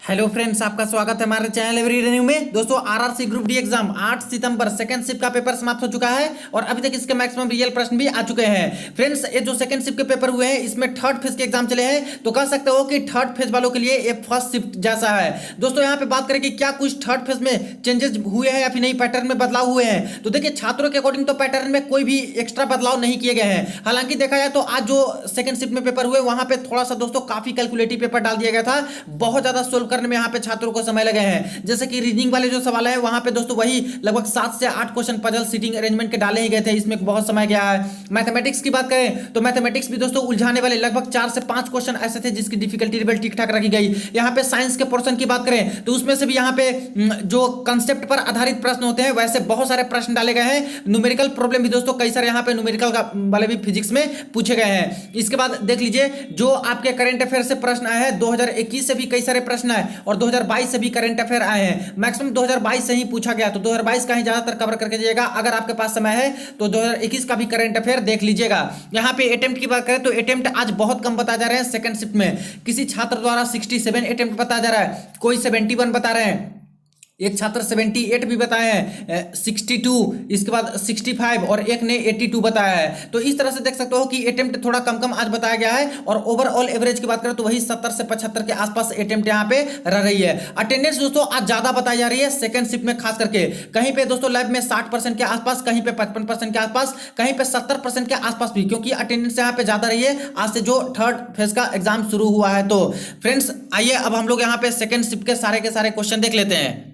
Hello friends, आपका स्वागत है हमारे चैनल एवरी रिन्यू में। दोस्तों, आरआरसी ग्रुप डी एग्जाम 8 सितंबर सेकंड शिफ्ट का पेपर समाप्त हो चुका है और अभी तक इसके मैक्सिमम रियल प्रश्न भी आ चुके हैं। फ्रेंड्स, ये जो सेकंड शिफ्ट के पेपर हुए हैं इसमें थर्ड फेज के एग्जाम चले हैं, तो कह सकते हो कि थर्ड फेज वालों के लिए ये फर्स्ट शिफ्ट जैसा है। दोस्तों, यहाँ पे बात करें कि क्या कुछ थर्ड फेज में चेंजेस हुए हैं या फिर नहीं, पैटर्न में बदलाव हुए हैं। तो देखिए, छात्रों के अकॉर्डिंग तो पैटर्न में कोई भी एक्स्ट्रा बदलाव नहीं किए गए हैं। हालांकि देखा जाए तो आज जो सेकंड शिफ्ट में पेपर हुए वहां पे थोड़ा सा दोस्तों काफी कैलकुलेटिव पेपर डाल दिया गया था, बहुत ज्यादा सोल्व करने में यहाँ पे छात्रों को समय लगे हैं। जैसे कि रीजनिंग वाले जो सवाल है वहां पे दोस्तों वही लगभग 7 से 8 क्वेश्चन पजल सीटिंग अरेंजमेंट के डाले ही गए थे, इसमें बहुत समय गया है। मैथमेटिक्स की बात करें तो मैथमेटिक्स भी दोस्तों उलझाने वाले लगभग 4 से 5 क्वेश्चन ऐसे थे जिसकी डिफिकल्टी लेवल ठीक ठाक रखी गई। यहाँ पे साइंस के पोर्शन की बात करें तो उसमें से भी यहाँ पे जो कंसेप्ट पर आधारित प्रश्न होते हैं वैसे बहुत सारे प्रश्न डाले गए हैं। न्यूमेरिकल प्रॉब्लम भी दोस्तों कई सारे यहाँ पे न्यूमेरिकल वाले भी फिजिक्स में पूछे गए हैं। इसके बाद देख लीजिए, जो आपके करंट अफेयर से प्रश्न आए हैं 2021 से भी कई सारे प्रश्न आए और 2022 से भी करंट अफेयर आए हैं। मैक्सिमम 2022 से ही पूछा गया, तो 2022 का ही ज्यादातर कवर करके जाइएगा। अगर आपके पास समय है तो 2021 का भी करंट अफेयर देख लीजिएगा। यहाँ पे अटेम्प्ट की बात करें तो अटेम्प्ट आज बहुत कम बताया जा रहे हैं। सेकंड शिफ्ट में किसी छात्र द्वारा 67 अटेम्प्ट बताया जा रहा है, कोई 71 बता रहे हैं, एक छात्र 78 भी बताए हैं, 62, इसके बाद 65 और एक ने 82 बताया है। तो इस तरह से देख सकते हो कि अटेम्प्ट थोड़ा कम कम आज बताया गया है और ओवरऑल एवरेज की बात करें तो वही 70 से 75 के आसपास अटेम्प्ट यहाँ पे रह रही है। अटेंडेंस दोस्तों आज ज्यादा बताई जा रही है सेकंड शिफ्ट में, खास करके कहीं पे दोस्तों लैब में 60% के आसपास, कहीं पे 55% के आसपास, कहीं पे 70% के आसपास भी, क्योंकि अटेंडेंस यहाँ पे ज्यादा रही है आज से जो थर्ड फेज का एग्जाम शुरू हुआ है। तो फ्रेंड्स, आइए अब हम लोग यहाँ पे सेकंड शिफ्ट के सारे क्वेश्चन देख लेते हैं।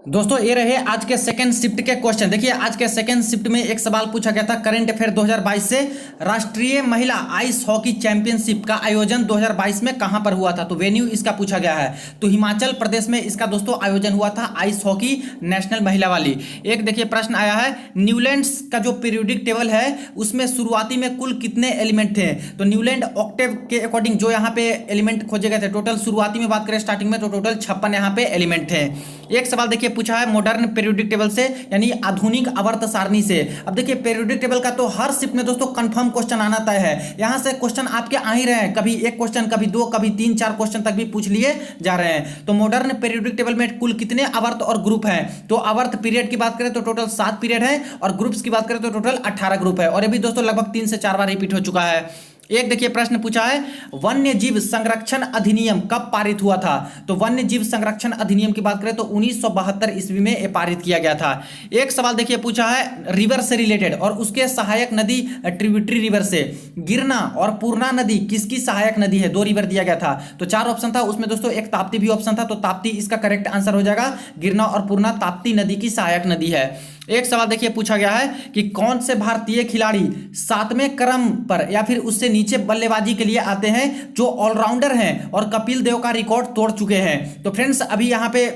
दोस्तों, ये रहे आज के सेकंड शिफ्ट के क्वेश्चन। देखिए, आज के सेकंड शिफ्ट में एक सवाल पूछा गया था करंट अफेयर 2022 से, राष्ट्रीय महिला आइस हॉकी चैंपियनशिप का आयोजन 2022 में कहां पर हुआ था। तो वेन्यू इसका पूछा गया है, तो हिमाचल प्रदेश में इसका दोस्तों आयोजन हुआ था, आइस हॉकी नेशनल महिला वाली। एक देखिए प्रश्न आया है, न्यूलैंड्स का जो पीरियोडिक टेबल है उसमें शुरुआती में कुल कितने एलिमेंट थे। तो न्यूलैंड ऑक्टेव के अकॉर्डिंग जो यहाँ पे एलिमेंट खोजे गए थे, टोटल शुरुआती में बात करें स्टार्टिंग में तो टोटल 56 यहाँ पे एलिमेंट थे। एक सवाल देखिए पूछा है मॉडर्न पीरियोडिक टेबल से, यानी आधुनिक आवर्त सारणी से। अब देखिए, पीरियोडिक टेबल का तो हर शिफ्ट में दोस्तों कंफर्म क्वेश्चन आना तय है। यहां से क्वेश्चन आपके आ ही रहे हैं, कभी एक क्वेश्चन, कभी दो, कभी 3-4 क्वेश्चन तक भी पूछ लिए जा रहे हैं। तो मॉडर्न पीरियोडिक टेबल में कुल कितने आवर्त और ग्रुप हैं। तो आवर्त पीरियड की बात करें तो टोटल 7 पीरियड है और ग्रुप्स की बात करें तो टोटल 18 ग्रुप है और ये भी दोस्तों लगभग 3 से 4 बार रिपीट हो चुका है। एक देखिए प्रश्न पूछा है, वन्य जीव संरक्षण अधिनियम कब पारित हुआ था। तो वन्य जीव संरक्षण अधिनियम की बात करें तो 1972 ईस्वी में ये पारित किया गया था। एक सवाल देखिए पूछा है रिवर से रिलेटेड और उसके सहायक नदी ट्रिब्यूटरी रिवर से, गिरना और पूर्णा नदी किसकी सहायक नदी है। 2 रिवर दिया गया था, तो 4 ऑप्शन था, उसमें दोस्तों एक ताप्ती भी ऑप्शन था, तो ताप्ती इसका करेक्ट आंसर हो जाएगा। गिरना और पूर्णा ताप्ती नदी की सहायक नदी है। एक सवाल देखिए पूछा गया है कि कौन से भारतीय खिलाड़ी 7वें क्रम पर या फिर उससे नीचे बल्लेबाजी के लिए आते हैं जो ऑलराउंडर हैं और कपिल देव का रिकॉर्ड तोड़ चुके हैं। तो फ्रेंड्स, अभी यहाँ पे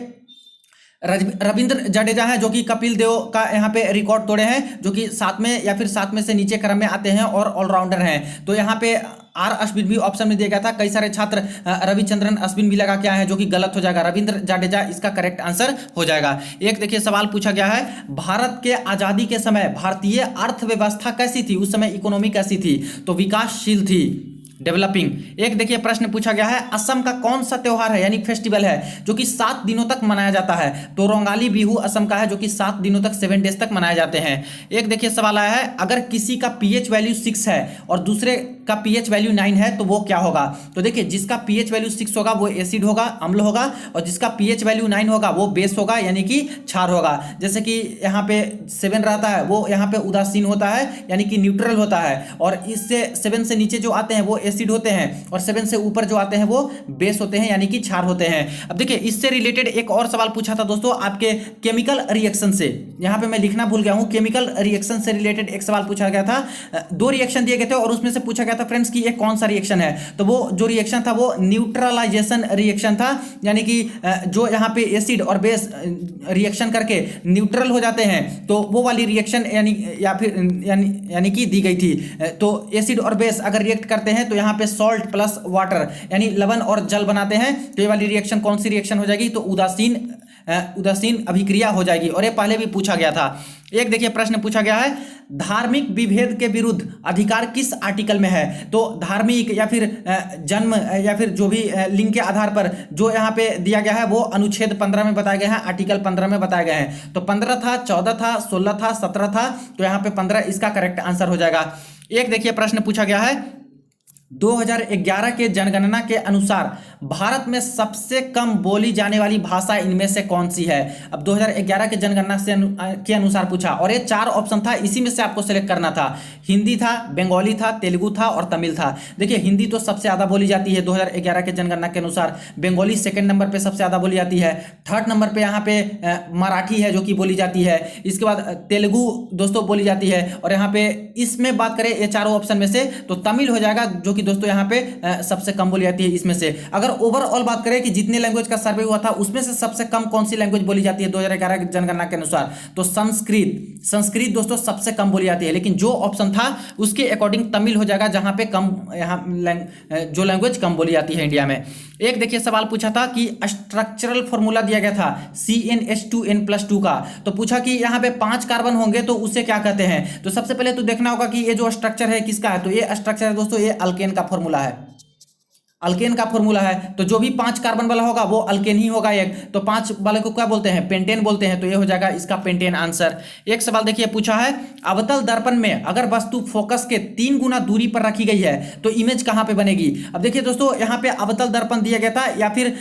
रविंद्र जडेजा है जो कि कपिल देव का यहाँ पे रिकॉर्ड तोड़े हैं, जो कि 7वें या फिर 7 में से नीचे क्रम में आते हैं और ऑलराउंडर हैं। तो यहाँ पे आर अश्विन भी ऑप्शन में दिया गया था, कई सारे छात्र रविचंद्रन अश्विन भी लगा के आए हैं जो कि गलत हो जाएगा। रविंद्र जडेजा इसका करेक्ट आंसर हो जाएगा। एक देखिए सवाल पूछा गया है, भारत के आजादी के समय भारतीय अर्थव्यवस्था कैसी थी, उस समय इकोनॉमी कैसी थी। तो विकासशील थी, डेवलपिंग। एक देखिए प्रश्न पूछा गया है, असम का कौन सा त्योहार है यानी फेस्टिवल है जो कि 7 दिनों तक मनाया जाता है। तो रोंगाली बिहू असम का है जो कि 7 दिनों तक 7 डेज तक मनाए जाते हैं। एक देखिए सवाल आया है, अगर किसी का पीएच वैल्यू 6 है और दूसरे का पीएच वैल्यू 9 है तो वो क्या होगा। तो देखिए, जिसका पीएच वैल्यू 6 होगा वो एसिड होगा, अम्ल होगा, और जिसका पीएच वैल्यू 9 होगा वो बेस होगा यानी कि क्षार होगा। जैसे कि यहाँ पे 7 रहता है वो यहाँ पे उदासीन होता है यानी कि न्यूट्रल होता है, और इससे 7 से नीचे जो आते हैं वो एसिड होते हैं और 7 से ऊपर जो आते हैं वो बेस होते हैं यानी कि क्षार होते हैं। अब देखिए, इससे रिलेटेड एक और सवाल पूछा था दोस्तों आपके केमिकल रिएक्शन से, यहाँ पे मैं लिखना भूल गया हूँ, केमिकल रिएक्शन से रिलेटेड एक सवाल पूछा गया था। 2 रिएक्शन दिए गए थे और उसमें से पूछा गया था फ्रेंड्स कि ये कौन सा रिएक्शन है। तो वो जो रिएक्शन था वो न्यूट्रलाइजेशन रिएक्शन था, यानी कि जो यहाँ पे एसिड और बेस रिएक्शन करके न्यूट्रल हो जाते हैं, तो वो वाली रिएक्शन यानी कि दी गई थी। तो एसिड और बेस अगर रिएक्ट करते हैं तो यहाँ पे सॉल्ट प्लस वाटर यानी लवण और जल बनाते हैं, तो ये वाली रिएक्शन कौन सी रिएक्शन हो जाएगी। तो उदासीन उदासीन अभिक्रिया हो जाएगी, और ये पहले भी पूछा गया था। एक देखिए प्रश्न पूछा गया है, धार्मिक विभेद के विरुद्ध अधिकार किस आर्टिकल में है? तो धार्मिक या फिर जन्म या फिर जो भी लिंग के आधार पर जो यहाँ पे दिया गया है वो अनुच्छेद 15 में बताया गया है, आर्टिकल 15 में बताया गया है। तो 15 था, 14 था, 16 था, 17 था, तो यहाँ पे 15 इसका करेक्ट आंसर हो जाएगा। एक देखिए प्रश्न पूछा गया है, 2011 के जनगणना के अनुसार भारत में सबसे कम बोली जाने वाली भाषा इनमें से कौन सी है? अब 2011 के जनगणना से के अनुसार पूछा, और ये 4 ऑप्शन था, इसी में से आपको सेलेक्ट करना था। हिंदी था, बंगाली था, तेलुगु था और तमिल था। देखिए हिंदी तो सबसे ज़्यादा बोली जाती है 2011 के जनगणना के अनुसार, बंगाली सेकंड नंबर पे सबसे ज़्यादा बोली जाती है, थर्ड नंबर पे यहाँ पे मराठी है जो कि बोली जाती है, इसके बाद तेलुगु दोस्तों बोली जाती है, और यहाँ पे इसमें बात करें ये चारों ऑप्शन में से तो तमिल हो जाएगा जो कि दोस्तों यहाँ पे सबसे कम बोली जाती है इसमें से। अगर ओवरऑल बात करें कि जितने लैंग्वेज का सर्वे हुआ था उसमें से सबसे कम कौन सी लैंग्वेज बोली जाती है 2011 की जनगणना के अनुसार, तो संस्कृत दोस्तों सबसे कम बोली जाती है, लेकिन जो ऑप्शन था उसके अकॉर्डिंग तमिल हो जाएगा जहां पे कम यहाँ जो लैंग्वेज कम बोली जाती है इंडिया में। एक देखिए सवाल पूछा था कि स्ट्रक्चरल फॉर्मूला दिया गया था CnH2n+2 का, तो पूछा कि यहाँ पे 5 कार्बन होंगे तो उसे क्या कहते हैं? तो सबसे पहले तो देखना होगा कि ये जो स्ट्रक्चर है किसका है, तो ये स्ट्रक्चर है दोस्तों, ये अल्केन का फॉर्मूला है, अल्केन का फॉर्मूला है। तो जो भी 5 कार्बन वाला होगा वो अल्केन ही होगा एक, तो 5 वाले को क्या बोलते हैं? पेंटेन बोलते हैं, तो ये हो जाएगा इसका पेंटेन आंसर। एक सवाल देखिए पूछा है, अवतल दर्पण में अगर वस्तु फोकस के 3 गुना दूरी पर रखी गई है तो इमेज कहां पे बनेगी? अब देखिए दोस्तों यहाँ पे अवतल दर्पण दिया गया था, या फिर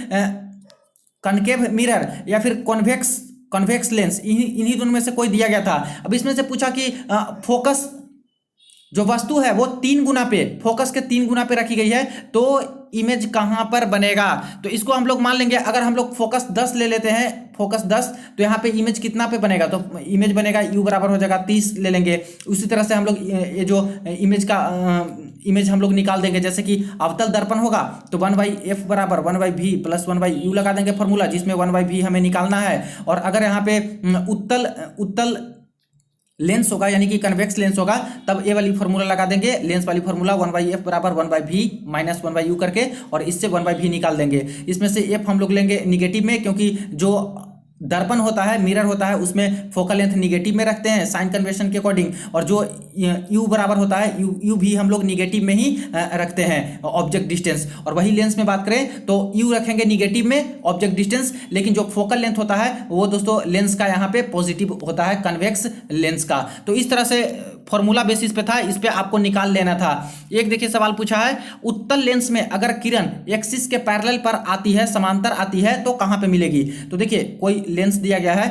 कनकेव मिरर, या फिर कॉन्वेक्स लेंस, इन्हीं दोनों में से कोई दिया गया था। अब इसमें से पूछा कि फोकस जो वस्तु है वो 3 गुना पे, फोकस के 3 गुना पे रखी गई है तो इमेज कहां पर बनेगा? तो इसको हम लोग मान लेंगे, अगर हम लोग फोकस 10 ले लेते हैं, फोकस 10, तो यहाँ पे इमेज कितना पे बनेगा? तो इमेज बनेगा U बराबर हो जाएगा 30 ले लेंगे। उसी तरह से हम लोग ये जो इमेज हम लोग निकाल देंगे, जैसे कि अवतल दर्पण होगा तो 1/f बराबर 1/v प्लस 1/u लगा देंगे फॉर्मूला, जिसमें 1/v हमें निकालना है। और अगर यहाँ पे उत्तल लेंस होगा यानी कि कन्वेक्स लेंस होगा तब ए वाली फॉर्मूला लगा देंगे, लेंस वाली फॉर्मूला 1/f बराबर 1/v माइनस 1/u करके, और इससे 1/v निकाल देंगे। इसमें से f हम लोग लेंगे निगेटिव में, क्योंकि जो दर्पण होता है, मिरर होता है, उसमें फोकल लेंथ निगेटिव में रखते हैं साइन कन्वेंशन के अकॉर्डिंग, और जो u बराबर होता है u भी हम लोग निगेटिव में ही रखते हैं ऑब्जेक्ट डिस्टेंस। और वही लेंस में बात करें तो u रखेंगे निगेटिव में ऑब्जेक्ट डिस्टेंस, लेकिन जो फोकल लेंथ होता है वो दोस्तों लेंस का यहाँ पे पॉजिटिव होता है, कन्वेक्स लेंस का। तो इस तरह से फॉर्मूला बेसिस पे था, इस पे आपको निकाल लेना था। एक देखिए सवाल पूछा है, उत्तल लेंस में अगर किरण एक्सिस के पैरेलल पर आती है, समांतर आती है, तो कहां पे मिलेगी? तो देखिए कोई लेंस दिया गया है,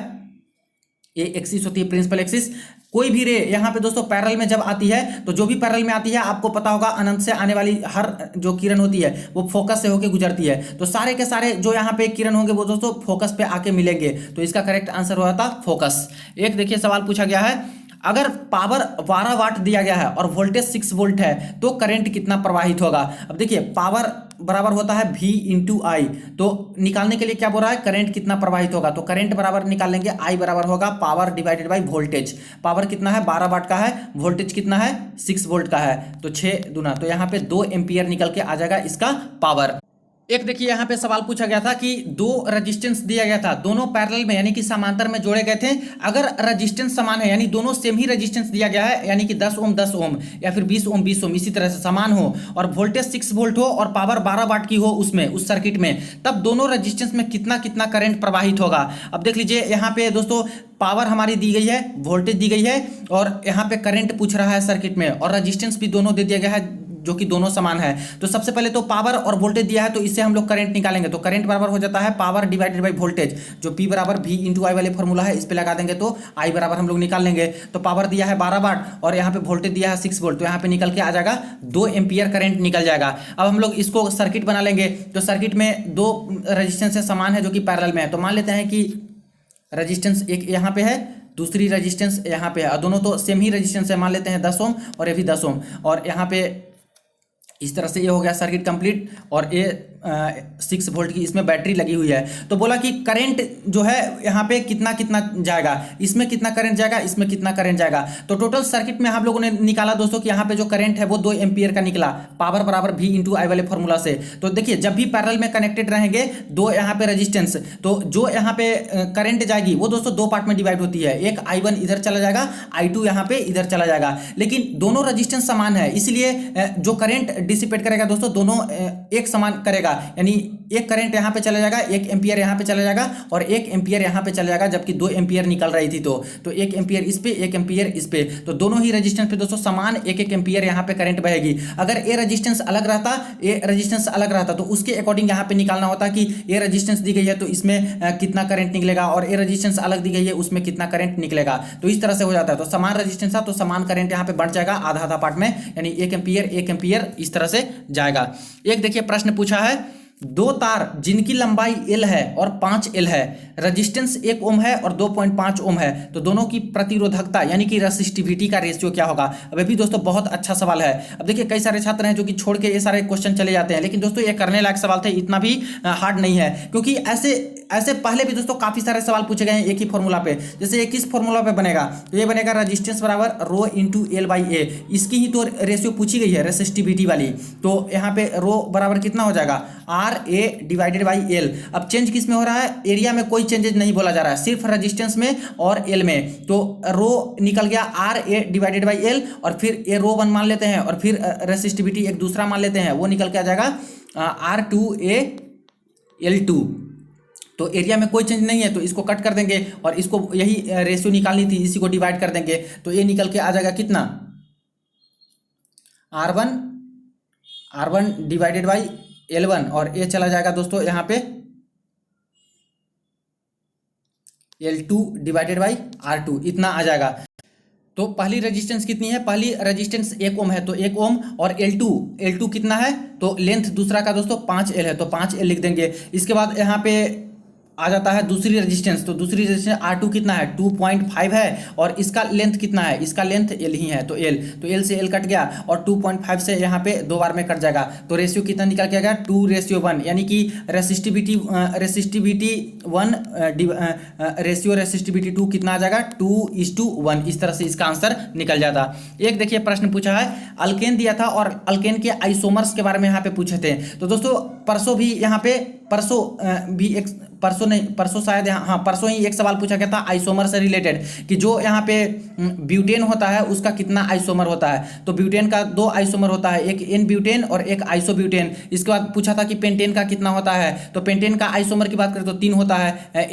ये एक्सिस होती है प्रिंसिपल एक्सिस, कोई भी रे यहाँ पे दोस्तों पैरेलल में जब आती है तो जो भी पैरेलल में आती है आपको पता होगा अनंत से आने वाली हर जो किरण होती है वो फोकस से होकर गुजरती है, तो सारे के सारे जो यहाँ पे किरण होंगे वो दोस्तों फोकस पे आके मिलेंगे, तो इसका करेक्ट आंसर हुआ था फोकस। एक देखिए सवाल पूछा गया है, अगर पावर 12 वाट दिया गया है और वोल्टेज 6 वोल्ट है तो करंट कितना प्रवाहित होगा? अब देखिए पावर बराबर होता है V इंटू आई, तो निकालने के लिए क्या बोल रहा है? करंट कितना प्रवाहित होगा, तो करंट बराबर निकाल लेंगे, I बराबर होगा power divided by voltage. Power कितना है? 12 वाट का है, वोल्टेज कितना है? 6 वोल्ट का है, तो 6 गुना, तो यहाँ पे 2 एम्पियर निकल के आ जाएगा इसका पावर। एक देखिए यहाँ पे सवाल पूछा गया था कि 2 रेजिस्टेंस दिया गया था, दोनों पैरेलल में यानी कि समांतर में जोड़े गए थे। अगर रेजिस्टेंस समान है यानी दोनों सेम ही रेजिस्टेंस दिया गया है, यानी कि 10 ओम 10 ओम या फिर 20 ओम 20 ओम इसी तरह से समान हो, और वोल्टेज 6 वोल्ट हो और पावर 12 वाट की हो उसमें उस सर्किट में, तब दोनों रेजिस्टेंस में कितना कितना करंट प्रवाहित होगा? अब देख लीजिए यहाँ पे दोस्तों पावर हमारी दी गई है, वोल्टेज दी गई है, और यहाँ पे करंट पूछ रहा है सर्किट में, और रेजिस्टेंस भी दोनों दे दिया गया है जो कि दोनों समान है। तो सबसे पहले तो पावर और वोल्टेज दिया है तो इससे हम लोग करंट निकालेंगे, तो करंट बराबर हो जाता है पावर डिवाइडेड बाई वोल्टेज, जो P बराबर V इंटू आई वाले फॉर्मूला है, इस पे लगा देंगे तो I बराबर हम लोग निकाल लेंगे। तो पावर दिया है 12 वाट और यहाँ पे वोल्टेज दिया है 6 वोल्ट, तो यहाँ पे निकल के आ जाएगा 2 एम्पियर करंट निकल जाएगा। अब हम लोग इसको सर्किट बना लेंगे, तो सर्किट में 2 रेजिस्टेंस समान है जो कि पैरेलल में है, तो मान लेते हैं कि रेजिस्टेंस एक यहाँ पे है, दूसरी रेजिस्टेंस यहाँ पे है, दोनों तो सेम ही रेजिस्टेंस है, मान लेते हैं 10 ओम और ये भी 10 ओम, और यहाँ पे इस तरह से ये हो गया सर्किट कंप्लीट। और ये 6 वोल्ट की इसमें बैटरी लगी हुई है। तो बोला कि करंट जो है यहाँ पे कितना कितना जाएगा, इसमें कितना करंट जाएगा, इसमें कितना करंट जाएगा। तो टोटल सर्किट में हम लोगों ने निकाला दोस्तों कि यहाँ पे जो करंट है वो 2 एम्पियर का निकला, पावर बराबर V इंटू आई वाले फॉर्मूला से। तो देखिए जब भी पैरेलल में कनेक्टेड रहेंगे दो यहाँ पे रेजिस्टेंस, तो जो यहाँ पे करंट जाएगी वो दोस्तों 2 पार्ट में डिवाइड होती है। एक I1 इधर चला जाएगा, I2 यहाँ पे इधर चला जाएगा, लेकिन दोनों रेजिस्टेंस समान है, इसलिए जो करंट डिसिपेट करेगा दोस्तों दोनों एक समान करेगा। यानी एक करंट यहाँ पे चला जाएगा, 1 एम्पियर यहाँ पे चला जाएगा और 1 एम्पियर यहाँ पे चला जाएगा, जबकि 2 एम्पियर निकल रही थी। तो 1 एम्पियर इस पे, 1 एम्पियर इस पे, तो दोनों ही रेजिस्टेंस पे दोस्तों समान 1 एम्पियर यहाँ पे करंट बहेगी। अगर ये रेजिस्टेंस अलग रहता, ये रेजिस्टेंस अलग रहता, तो उसके अकॉर्डिंग यहाँ पे निकालना होता कि ये रेजिस्टेंस दी गई है तो इसमें कितना करंट निकलेगा, और ये रेजिस्टेंस अलग दी गई है उसमें कितना करंट निकलेगा। तो इस तरह से हो जाता है। तो समान रेजिस्टेंस है तो समान करंट यहाँ पे बढ़ जाएगा आधा आधा पार्ट में, यानी 1 एम्पियर 1 एम्पियर इस तरह से जाएगा। एक देखिए प्रश्न पूछा है, 2 तार जिनकी लंबाई L है और 5 L है, रेजिस्टेंस 1 ओम है और 2.5 ओम है, तो दोनों की प्रतिरोधकता यानी कि रेसिस्टिविटी का रेशियो क्या होगा। अब ये भी दोस्तों बहुत अच्छा सवाल है। अब देखिए कई सारे छात्र हैं जो कि छोड़ के ये सारे क्वेश्चन चले जाते हैं, लेकिन दोस्तों ये करने लायक सवाल थे, इतना भी हार्ड नहीं है, क्योंकि ऐसे पहले भी दोस्तों काफी सारे सवाल पूछे गए हैं एक ही फॉर्मूला पे। जैसे ये किस फॉर्मूला पे बनेगा, तो ये बनेगा रेजिस्टेंस बराबर रो इंटू L बाई ए, इसकी ही तो रेशियो पूछी गई है रेसिस्टिविटी वाली। तो यहाँ पे रो बराबर कितना हो जाएगा, RA डिवाइडेड बाई L। अब चेंज किस में हो रहा है, एरिया में कोई चेंजेस नहीं बोला जा रहा है, सिर्फ रेजिस्टेंस में और L में। तो रो निकल गया RA डिवाइडेड बाई L, और फिर ये रो 1 मान लेते हैं, और फिर रेसिस्टिविटी एक दूसरा मान लेते हैं, वो निकल के आ जाएगा R2A L2। तो एरिया में कोई चेंज नहीं है तो इसको कट कर देंगे, और इसको यही रेशियो निकालनी थी, इसी को डिवाइड कर देंगे, तो ये निकल के आ जाएगा कितना, R1 डिवाइडेड बाई L1, और ये चला जाएगा दोस्तों यहाँ पे L2 डिवाइडेड बाई R2, इतना आ जाएगा। तो पहली रेजिस्टेंस कितनी है, पहली रेजिस्टेंस 1 ओम है, तो 1 ओम, और L2 कितना है, तो लेंथ दूसरा का दोस्तों 5L है, तो 5L लिख देंगे। इसके बाद यहाँ पे आ जाता है दूसरी रेजिस्टेंस, तो दूसरी रेजिस्टेंस R2 कितना है, 2.5 है, और इसका लेंथ कितना है, इसका लेंथ L ही है, तो L से L कट गया, और 2.5 से यहाँ पे 2 बार में कट जाएगा, तो रेशियो कितना निकल के आएगा, 2:1, यानी कि रेसिस्टिविटी 1 रेसिस्टिविटी 2 कितना आ जाएगा, 2:1। इस तरह से इसका आंसर निकल जाता। एक देखिए प्रश्न पूछा है, अल्केन दिया था और अल्केन के आइसोमर्स के बारे में यहाँ पे पूछे थे। तो दोस्तों परसों भी यहाँ पे परसों शायद हाँ परसों ही एक सवाल पूछा गया था आइसोमर से रिलेटेड, कि जो यहाँ पे ब्यूटेन होता है उसका कितना आइसोमर होता है। तो ब्यूटेन का 2 आइसोमर होता है, एक एन ब्यूटेन और एक आइसोब्यूटेन। इसके बाद पूछा था कि पेंटेन का कितना होता है, तो पेंटेन का आइसोमर की बात करें तो 3 होता है,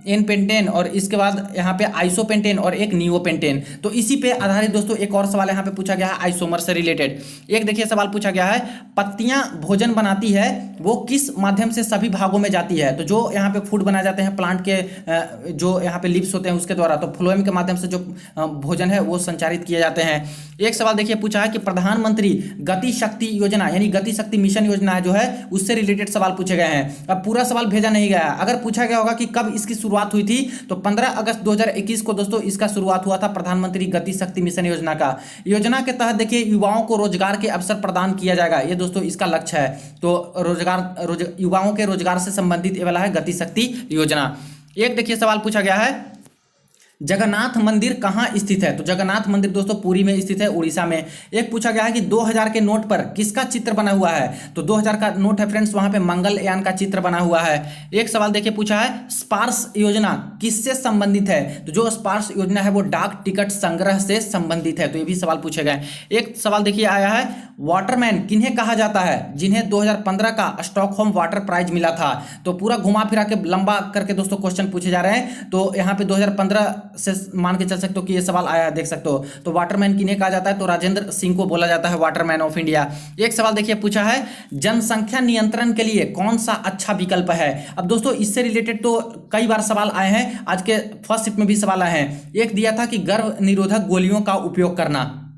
एन पेंटेन और इसके बाद यहाँ पे आइसोपेंटेन और एक नियोपेंटेन। तो इसी पे आधारित दोस्तों एक और सवाल यहाँ पे पूछा गया है आइसोमर से रिलेटेड। एक देखिए सवाल पूछा गया है, पत्तियां भोजन बनाती है वो किस माध्यम से सभी भागों में जाती है। तो जो यहाँ पे फूड बनाए जाते हैं प्लांट के जो यहाँ पे लिप्स होते हैं उसके द्वारा, तो फ्लोएम के माध्यम से जो भोजन है वो संचारित किए जाते हैं। एक सवाल देखिए पूछा है कि प्रधानमंत्री गति शक्ति योजना यानी गति शक्ति मिशन योजना जो है उससे रिलेटेड सवाल पूछे गए हैं। अब पूरा सवाल भेजा नहीं गया, अगर पूछा गया होगा कि कब इसकी शुरुआत हुई थी, तो 15 अगस्त 2021 को दोस्तों इसका शुरुआत हुआ था प्रधानमंत्री गति शक्ति मिशन योजना का। योजना के तहत देखिए युवाओं को रोजगार के अवसर प्रदान किया जाएगा, ये दोस्तों इसका लक्ष्य है। तो युवाओं के रोजगार से संबंधित ये वाला है गति शक्ति योजना। एक देखिए सवाल पूछा गया है, जगन्नाथ मंदिर कहाँ स्थित है। तो जगन्नाथ मंदिर दोस्तों पुरी में स्थित है, उड़ीसा में। एक पूछा गया है कि 2000 के नोट पर किसका चित्र बना हुआ है। तो 2000 का नोट है फ्रेंड्स, वहां पे मंगलयान का चित्र बना हुआ है। एक सवाल देखिए पूछा है, स्पार्स योजना किससे संबंधित है। तो जो स्पार्स योजना है वो डाक टिकट संग्रह से संबंधित है। तो ये भी सवाल पूछे गए। एक सवाल देखिए आया है, वाटरमैन किन्हें कहा जाता है जिन्हें 2015 का स्टॉकहोम वाटर प्राइज मिला था। तो पूरा घुमा फिरा के लंबा करके दोस्तों क्वेश्चन पूछे जा रहे हैं। तो यहाँ पे 2015 से मान के चल सकते हो कि ये सवाल आया, देख सकते हो। तो वाटरमैन किन्हें कहा जाता है, तो राजेंद्र सिंह को बोला जाता है वाटरमैन ऑफ इंडिया। एक सवाल देखिए पूछा है, जनसंख्या नियंत्रण के लिए कौन सा अच्छा विकल्प है। अब दोस्तों इससे रिलेटेड तो कई बार सवाल आए हैं, आज के फर्स्ट शिफ्ट में भी सवाल आए हैं। एक दिया था कि गर्भ निरोधक गोलियों का उपयोग करना,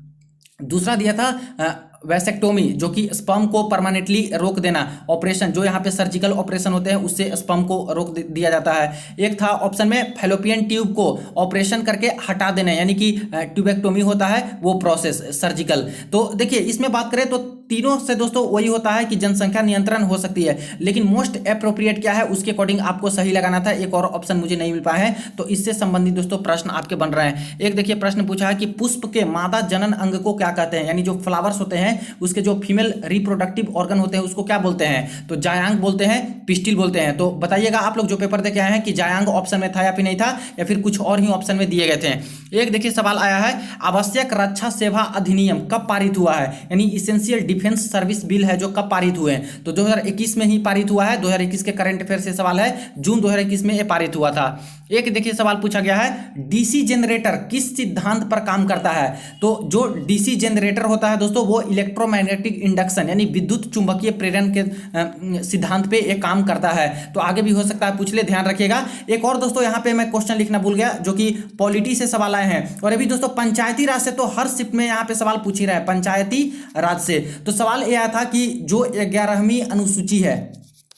दूसरा दिया था वैसेक्टोमी जो कि स्पर्म को परमानेंटली रोक देना, ऑपरेशन जो यहाँ पे सर्जिकल ऑपरेशन होते हैं उससे स्पर्म को रोक दिया जाता है। एक था ऑप्शन में फैलोपियन ट्यूब को ऑपरेशन करके हटा देना, यानी कि ट्यूबेक्टोमी होता है वो प्रोसेस सर्जिकल। तो देखिए इसमें बात करें तो तीनों से दोस्तों वही होता है कि जनसंख्या नियंत्रण हो सकती है, लेकिन मोस्ट एप्रोप्रिएट क्या है उसके अकॉर्डिंग आपको सही लगाना था। एक और ऑप्शन मुझे नहीं मिल पाया है, तो इससे संबंधित दोस्तों प्रश्न आपके बन रहे हैं। एक देखिए प्रश्न पूछा है कि पुष्प के मादा जनन अंग को क्या कहते हैं, यानी जो फ्लावर्स होते हैं उसके जो फीमेल रिप्रोडक्टिव ऑर्गन होते हैं उसको क्या बोलते हैं, तो जायांग बोलते हैं, पिस्टिल बोलते हैं। तो बताइएगा आप लोग जो पेपर देके आए हैं कि जायांग ऑप्शन में था या फिर नहीं था, या फिर कुछ और ही ऑप्शन में दिए गए थे। एक देखिए सवाल आया है, आवश्यक रक्षा सेवा अधिनियम कब पारित हुआ है, यानी इसेंशियल डिफेंस सर्विस बिल है जो कब पारित हुए हैं, तो 2021 में ही पारित हुआ है। 2021 के करंट अफेयर से सवाल है, जून 2021 में ये पारित हुआ था। एक देखिए सवाल पूछा गया है, डीसी जनरेटर किस सिद्धांत पर काम करता है, तो जो डीसी जनरेटर होता है दोस्तों वो इलेक्ट्रोमैग्नेटिक इंडक्शन यानी विद्युत चुंबकीय प्रेरण के सिद्धांत पे ये काम करता है। तो आगे भी हो सकता है पूछ ले, ध्यान रखिएगा। एक और दोस्तों यहाँ पे मैं क्वेश्चन लिखना भूल गया, जो कि पॉलिटी से सवाल आए हैं, और अभी दोस्तों पंचायती राज से तो हर शिफ्ट में यहाँ पे सवाल पूछ ही रहा है पंचायती राज से। तो सवाल यह आया था कि जो 11वीं अनुसूची है,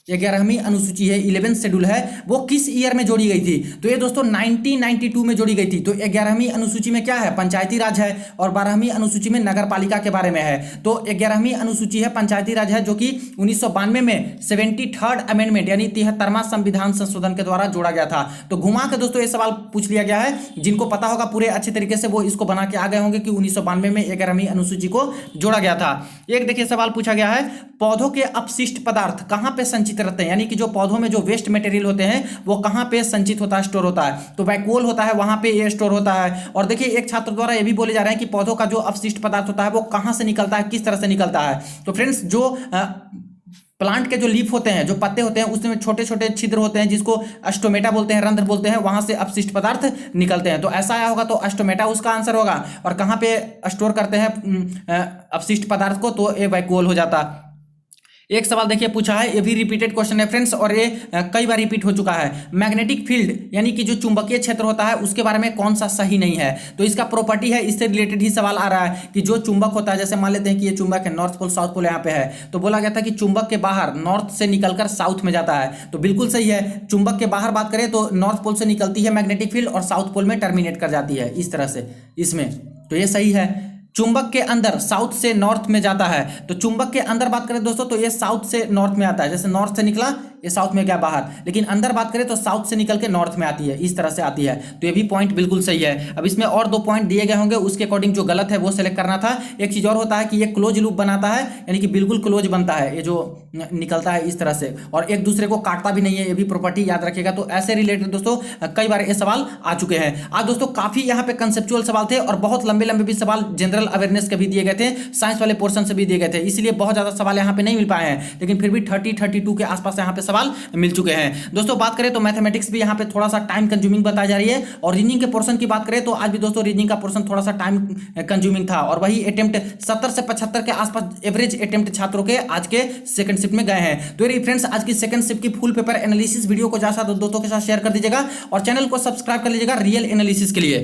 11वीं अनुसूची है, 11th शेड्यूल है, वो किस ईयर में जोड़ी गई थी, तो ये दोस्तों 1992 में जोड़ी गई थी। तो 11वीं अनुसूची में क्या है, पंचायती राज है, और 12वीं अनुसूची में नगर पालिका के बारे में है। तो 11वीं अनुसूची है, पंचायती राज है, जो कि 1992 में 73rd अमेंडमेंट यानी 73वां संविधान संशोधन के द्वारा जोड़ा गया था। तो घुमा के दोस्तों ये सवाल पूछ लिया गया है, जिनको पता होगा पूरे अच्छे तरीके से वो इसको बना के आ गए होंगे कि 1992 में 11वीं अनुसूची को जोड़ा गया था। एक देखिए सवाल पूछा गया है, पौधों के अपशिष्ट पदार्थ कहां पे संचित रहते हैं, यानी कि जो पौधों में जो वेस्ट मटेरियल होते हैं वो कहां पे संचित होता है, स्टोर होता है, तो वैक्यूल होता है, वहां पे ये स्टोर होता है। और देखिए एक छात्र द्वारा ये भी बोले जा रहे हैं कि पौधों का जो अपशिष्ट पदार्थ होता है वो कहां से निकलता है, किस तरह से निकलता है। तो फ्रेंड्स जो प्लांट के जो लीफ होते हैं, जो पत्ते होते हैं, उसमें छोटे छोटे छिद्र होते हैं जिसको अस्टोमेटा बोलते हैं, रंध्र बोलते हैं, वहां से अपशिष्ट पदार्थ निकलते हैं। तो ऐसा आया होगा तो अस्टोमेटा उसका आंसर होगा। और कहां पे स्टोर करते हैं अपशिष्ट पदार्थ को, तो ये वैक्यूल हो जाता। एक सवाल देखिए पूछा है, ये भी रिपीटेड क्वेश्चन है फ्रेंड्स, और ये कई बार रिपीट हो चुका है। मैग्नेटिक फील्ड यानी कि जो चुंबकीय क्षेत्र होता है उसके बारे में कौन सा सही नहीं है, तो इसका प्रॉपर्टी है, इससे रिलेटेड ही सवाल आ रहा है कि जो चुंबक होता है, जैसे मान लेते हैं कि ये चुंबक है, नॉर्थ पोल साउथ पोल यहाँ पे है, तो बोला गया था कि चुंबक के बाहर नॉर्थ से निकलकर साउथ में जाता है, तो बिल्कुल सही है। चुंबक के बाहर बात करें तो नॉर्थ पोल से निकलती है मैग्नेटिक फील्ड और साउथ पोल में टर्मिनेट कर जाती है, इस तरह से इसमें, तो ये सही है। चुंबक के अंदर साउथ से नॉर्थ में जाता है, तो चुंबक के अंदर बात करें दोस्तों तो ये साउथ से नॉर्थ में आता है, जैसे नॉर्थ से निकला ये साउथ में गया बाहर, लेकिन अंदर बात करें तो साउथ से निकल के नॉर्थ में आती है, इस तरह से आती है। तो ये भी पॉइंट बिल्कुल सही है। अब इसमें और 2 पॉइंट दिए गए होंगे, उसके अकॉर्डिंग जो गलत है वो सेलेक्ट करना था। एक चीज और होता है कि ये क्लोज लूप बनाता है, यानी कि बिल्कुल क्लोज बनता है, ये जो निकलता है इस तरह से, और एक दूसरे को काटता भी नहीं है, ये भी प्रॉपर्टी याद रखिएगा। तो ऐसे रिलेटेड दोस्तों कई बार ये सवाल आ चुके हैं। आज दोस्तों काफी यहाँ पे कंसेप्चुअल सवाल थे, और बहुत लंबे लंबे भी सवाल जनरल अवेयरनेस के भी दिए गए थे, साइंस वाले पोर्शन से भी दिए गए थे, इसलिए बहुत ज्यादा सवाल यहाँ पे नहीं मिल पाए हैं, लेकिन फिर भी 30-32 के आसपास यहाँ पे सवाल मिल चुके हैं। दोस्तों बात करें तो मैथमेटिक्स भी यहाँ पे थोड़ा सा टाइम कंज्यूमिंग बताई जा रही है, और रीजनिंग के पोर्शन की बात करें तो आज भी दोस्तों रीजनिंग का पोर्शन थोड़ा सा टाइम कंज्यूमिंग था, और वही अटेम्प्ट 70 से 75 के आसपास एवरेज अटेम्प्ट छात्रों के आज के सेकंड शिफ्ट में गए हैं। तो ये फ्रेंड्स आज की सेकंड शिफ्ट की फुल पेपर एनालिसिस वीडियो को दोस्तों के साथ शेयर कर दीजिएगा, और चैनल को सब्सक्राइब कर लीजिएगा रियल एनालिसिस के लिए।